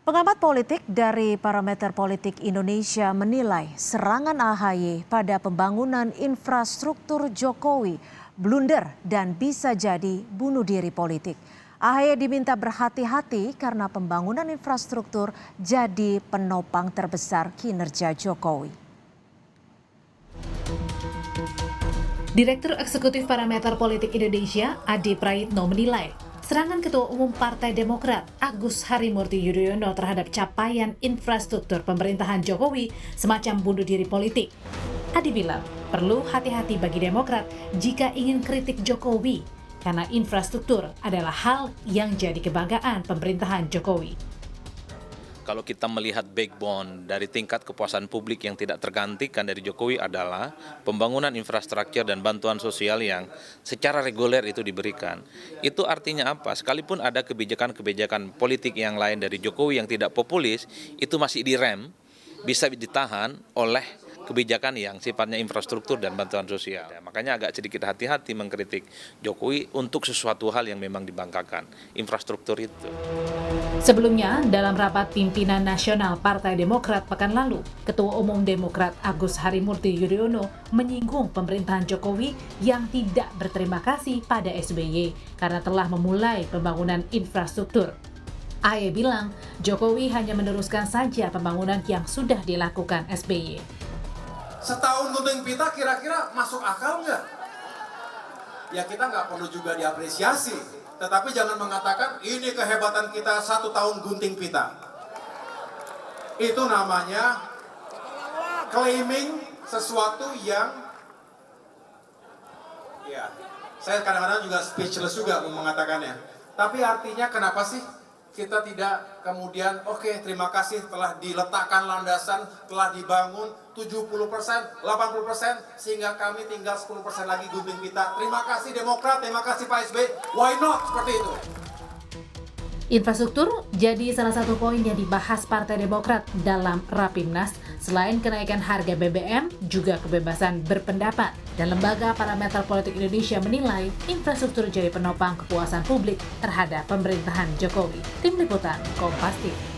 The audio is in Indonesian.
Pengamat politik dari Parameter Politik Indonesia menilai serangan AHY pada pembangunan infrastruktur Jokowi blunder dan bisa jadi bunuh diri politik. AHY diminta berhati-hati karena pembangunan infrastruktur jadi penopang terbesar kinerja Jokowi. Direktur Eksekutif Parameter Politik Indonesia, Adi Praitno menilai, serangan Ketua Umum Partai Demokrat Agus Harimurti Yudhoyono terhadap capaian infrastruktur pemerintahan Jokowi semacam bunuh diri politik. Adi bilang, perlu hati-hati bagi Demokrat jika ingin kritik Jokowi, karena infrastruktur adalah hal yang jadi kebanggaan pemerintahan Jokowi. Kalau kita melihat backbone dari tingkat kepuasan publik yang tidak tergantikan dari Jokowi adalah pembangunan infrastruktur dan bantuan sosial yang secara reguler itu diberikan. Itu artinya apa? Sekalipun ada kebijakan-kebijakan politik yang lain dari Jokowi yang tidak populis, itu masih direm, bisa ditahan oleh kebijakan yang sifatnya infrastruktur dan bantuan sosial. Makanya agak sedikit hati-hati mengkritik Jokowi untuk sesuatu hal yang memang dibanggakan, infrastruktur itu. Sebelumnya, dalam rapat pimpinan nasional Partai Demokrat pekan lalu, Ketua Umum Demokrat Agus Harimurti Yudhoyono menyinggung pemerintahan Jokowi yang tidak berterima kasih pada SBY karena telah memulai pembangunan infrastruktur. AHY bilang, Jokowi hanya meneruskan saja pembangunan yang sudah dilakukan SBY. Setahun gunting pita kira-kira masuk akal nggak? Ya kita nggak perlu juga diapresiasi. Tetapi jangan mengatakan ini kehebatan kita 1 tahun gunting pita. Itu namanya claiming sesuatu yang ya saya kadang-kadang juga speechless juga mengatakannya. Tapi artinya kenapa sih kita tidak kemudian oke, terima kasih telah diletakkan landasan, telah dibangun 70%, 80%, sehingga kami tinggal 10% lagi gunting pita. Terima kasih Demokrat, terima kasih Pak SBY, why not seperti itu? Infrastruktur jadi salah satu poin yang dibahas Partai Demokrat dalam Rapimnas. Selain kenaikan harga BBM, juga kebebasan berpendapat. Dan Lembaga Parameter Politik Indonesia menilai infrastruktur jadi penopang kepuasan publik terhadap pemerintahan Jokowi. Tim Liputan, Kompas TV.